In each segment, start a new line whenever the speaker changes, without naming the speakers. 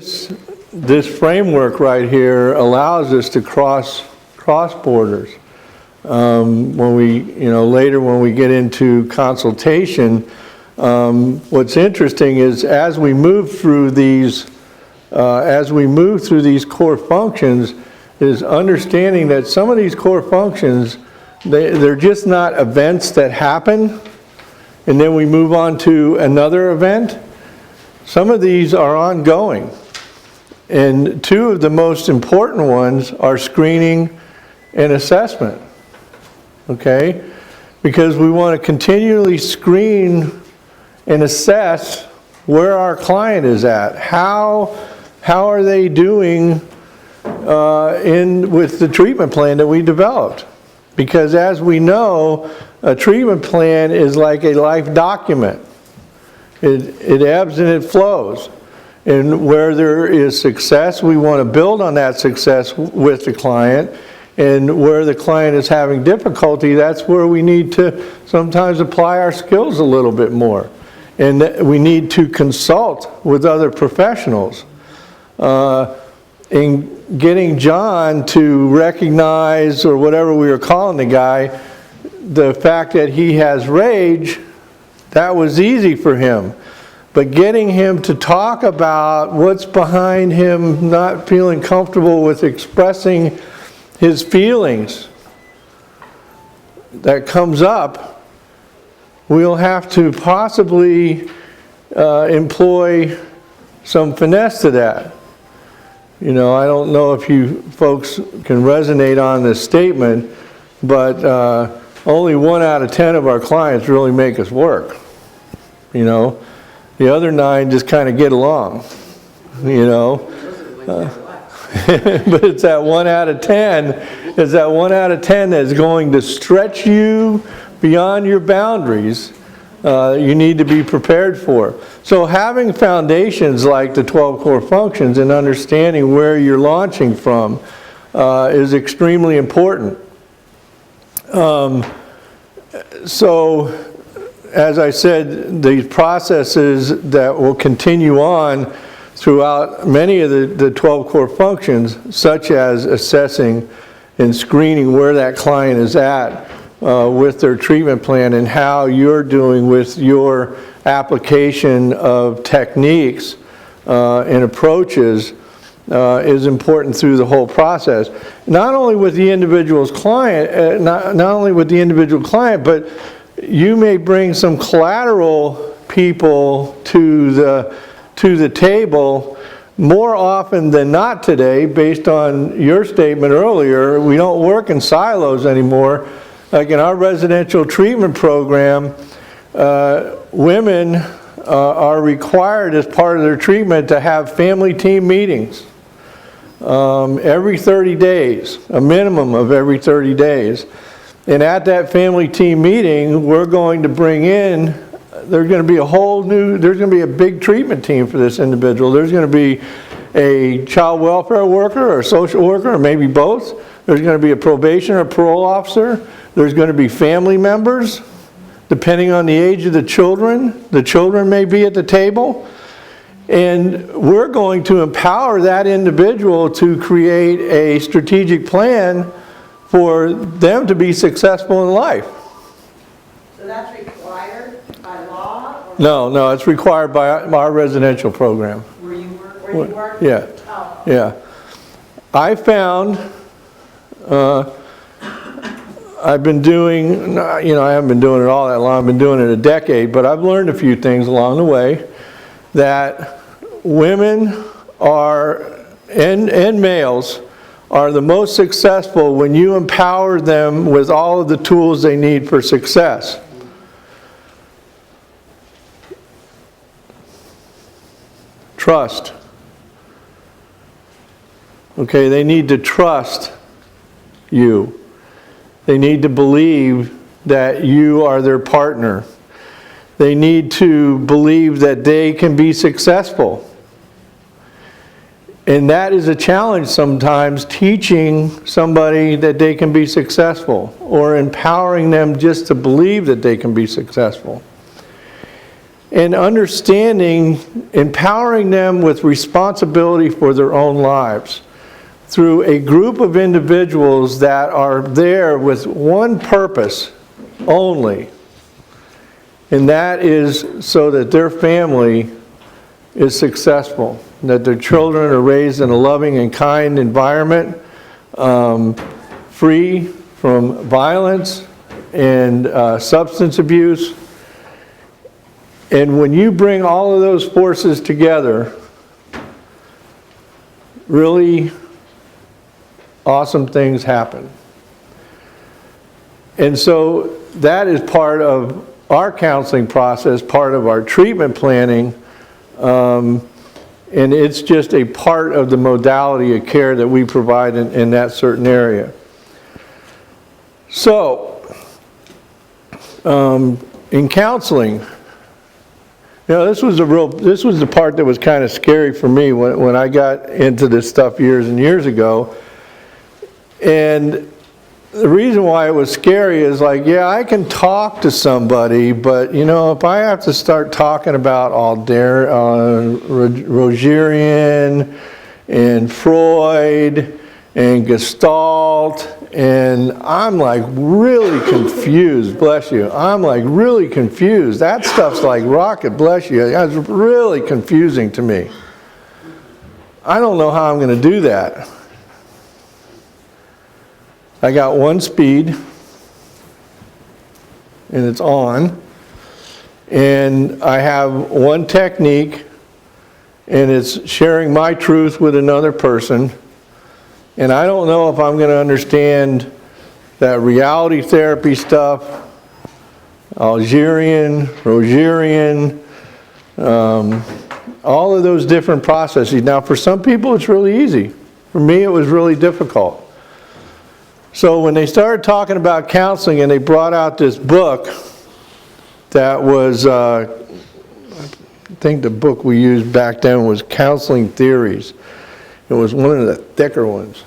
this framework right here allows us to cross borders. When we, later when we get into consultation, what's interesting is as we move through these core functions, is understanding that some of these core functions, they're just not events that happen, and then we move on to another event. Some of these are ongoing. And two of the most important ones are screening and assessment. Okay? Because we want to continually screen and assess where our client is at. How are they doing with the treatment plan that we developed? Because as we know, a treatment plan is like a life document. It ebbs and it flows. And where there is success, we want to build on that success with the client. And where the client is having difficulty, that's where we need to sometimes apply our skills a little bit more. And we need to consult with other professionals. In getting John to recognize, or whatever we were calling the guy, the fact that he has rage, that was easy for him. But getting him to talk about what's behind him not feeling comfortable with expressing his feelings that comes up, we'll have to possibly employ some finesse to that. I don't know if you folks can resonate on this statement, but only 1 out of 10 of our clients really make us work. The other 9 just kind of get along, but it's that 1 out of 10, that's going to stretch you beyond your boundaries. You need to be prepared for. So having foundations like the 12 core functions and understanding where you're launching from is extremely important. So as I said, these processes that will continue on throughout many of the 12 core functions, such as assessing and screening where that client is at with their treatment plan and how you're doing with your application of techniques and approaches is important through the whole process. Not only with the individual client, but you may bring some collateral people to the table more often than not today, based on your statement earlier. We don't work in silos anymore. Like in our residential treatment program, women are required as part of their treatment to have family team meetings every 30 days, a minimum of every 30 days. And at that family team meeting, we're going to bring in, there's going to be a big treatment team for this individual. There's going to be a child welfare worker or a social worker, or maybe both. There's going to be a probation or parole officer. There's going to be family members, depending on the age of the children. The children may be at the table. And we're going to empower that individual to create a strategic plan for them to be successful in life.
So that's required by law? Or
No, it's required by our residential program.
Where you work?
Yeah.
Oh.
Yeah. I found, I've been doing, I haven't been doing it all that long, I've been doing it a decade, but I've learned a few things along the way, that women are, and males, are the most successful when you empower them with all of the tools they need for success. Trust. Okay, they need to trust you. They need to believe that you are their partner. They need to believe that they can be successful. And that is a challenge sometimes, teaching somebody that they can be successful, or empowering them just to believe that they can be successful. and understanding, empowering them with responsibility for their own lives through a group of individuals that are there with one purpose only, and that is so that their family is successful, that their children are raised in a loving and kind environment, free from violence and substance abuse. And when you bring all of those forces together, really awesome things happen. And so that is part of our counseling process, part of our treatment planning, and it's just a part of the modality of care that we provide in that certain area. So, in counseling, this was the part that was kind of scary for me when I got into this stuff years and years ago. And the reason why it was scary is like, yeah, I can talk to somebody, but if I have to start talking about Rogerian and Freud and Gestalt, and I'm like really confused, bless you. I'm like really confused. That stuff's like rocket, bless you. It's really confusing to me. I don't know how I'm going to do that. I got one speed, and it's on, and I have one technique, and it's sharing my truth with another person, and I don't know if I'm going to understand that reality therapy stuff, Rogerian, all of those different processes. Now, for some people, it's really easy. For me, it was really difficult. So when they started talking about counseling and they brought out this book that was, I think the book we used back then was Counseling Theories. It was one of the thicker ones.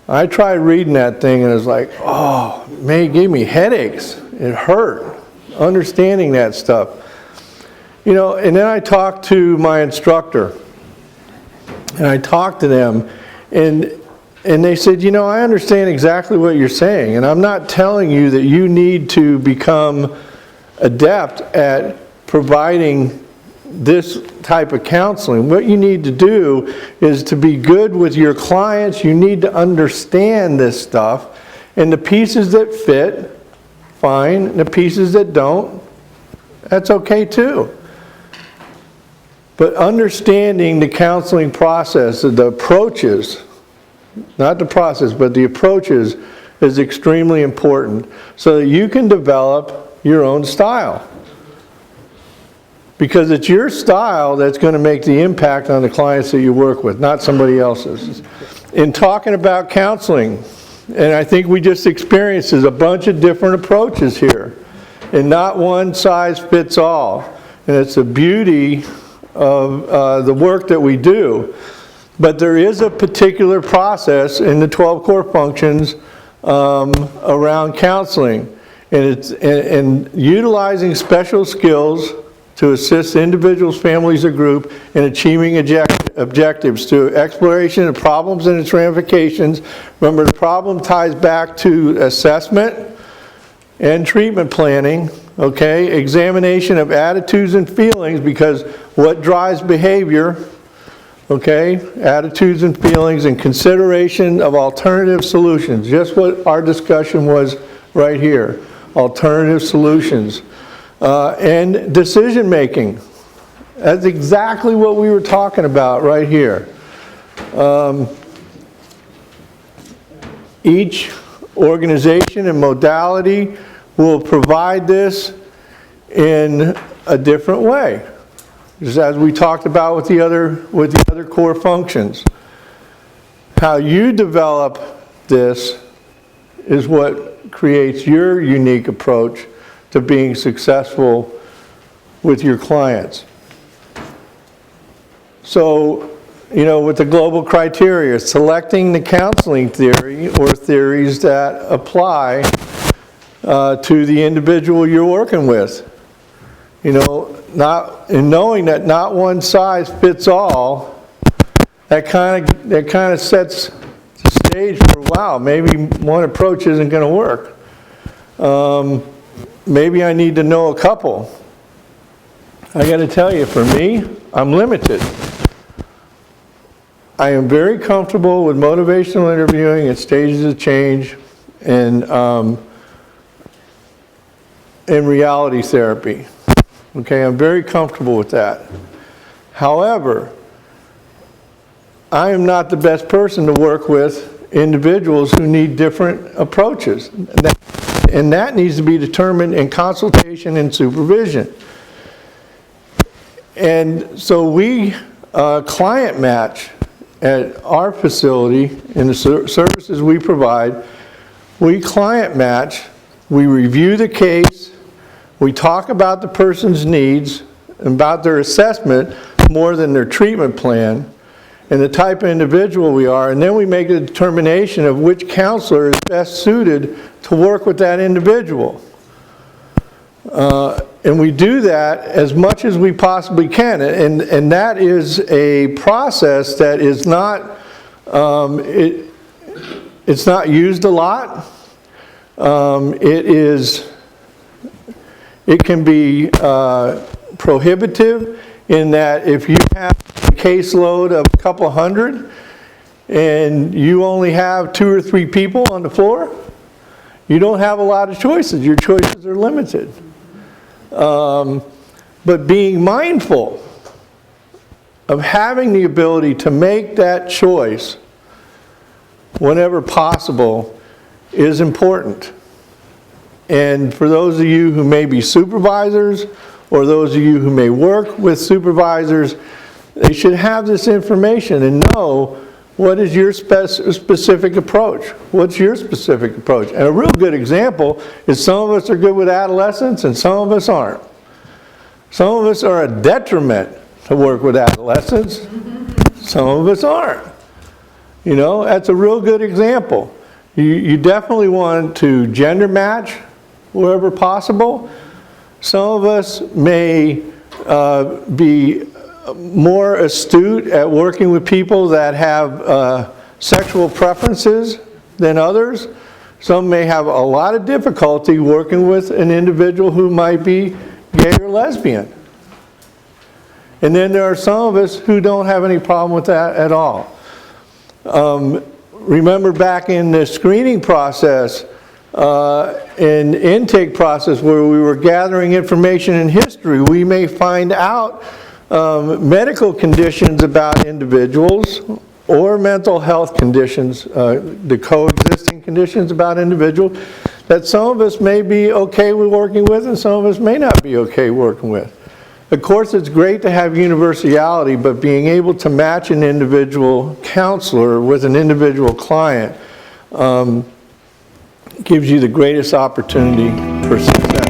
I tried reading that thing and it was like, oh, man, it gave me headaches. It hurt, understanding that stuff. And then I talked to my instructor, and I talked to them, and they said, I understand exactly what you're saying, and I'm not telling you that you need to become adept at providing this type of counseling. What you need to do is to be good with your clients. You need to understand this stuff, and the pieces that fit, fine, and the pieces that don't, that's okay too. But understanding the counseling process, the approaches, not the process, but the approaches, is extremely important so that you can develop your own style. Because it's your style that's going to make the impact on the clients that you work with, not somebody else's. In talking about counseling, and I think we just experienced a bunch of different approaches here, and not one size fits all. And it's the beauty of the work that we do. But there is a particular process in the 12 core functions around counseling, and it's and utilizing special skills to assist individuals, families, or group in achieving objectives through exploration of problems and its ramifications. Remember, the problem ties back to assessment and treatment planning, okay? Examination of attitudes and feelings, because what drives behavior, okay? Attitudes and feelings, and consideration of alternative solutions. Just what our discussion was right here. Alternative solutions. And decision making. That's exactly what we were talking about right here. Each organization and modality will provide this in a different way, just as we talked about with the other core functions. How you develop this is what creates your unique approach to being successful with your clients. So, with the global criteria, selecting the counseling theory or theories that apply to the individual you're working with. You know, knowing that not one size fits all, that kind of sets the stage for, wow, maybe one approach isn't going to work. Maybe I need to know a couple. I got to tell you, for me, I'm limited. I am very comfortable with motivational interviewing at stages of change and in reality therapy. Okay, I'm very comfortable with that. However, I am not the best person to work with individuals who need different approaches. And that needs to be determined in consultation and supervision. And so we client match at our facility in the services we provide. We client match, we review the case, we talk about the person's needs, about their assessment more than their treatment plan, and the type of individual we are, and then we make a determination of which counselor is best suited to work with that individual. And we do that as much as we possibly can, and that is a process that is not, it's not used a lot. It can be prohibitive in that if you have a caseload of a couple hundred and you only have 2 or 3 people on the floor, you don't have a lot of choices. Your choices are limited. But being mindful of having the ability to make that choice whenever possible is important. And for those of you who may be supervisors, or those of you who may work with supervisors, they should have this information and know what is your specific approach. What's your specific approach? And a real good example is some of us are good with adolescents and some of us aren't. Some of us are a detriment to work with adolescents. Some of us aren't. You know, that's a real good example. You definitely want to gender match wherever possible. Some of us may be more astute at working with people that have sexual preferences than others. Some may have a lot of difficulty working with an individual who might be gay or lesbian. And then there are some of us who don't have any problem with that at all. Remember back in the screening process, and intake process where we were gathering information and history, we may find out medical conditions about individuals or mental health conditions, the coexisting conditions about individuals that some of us may be okay with working with and some of us may not be okay working with. Of course, it's great to have universality, but being able to match an individual counselor with an individual client gives you the greatest opportunity for success.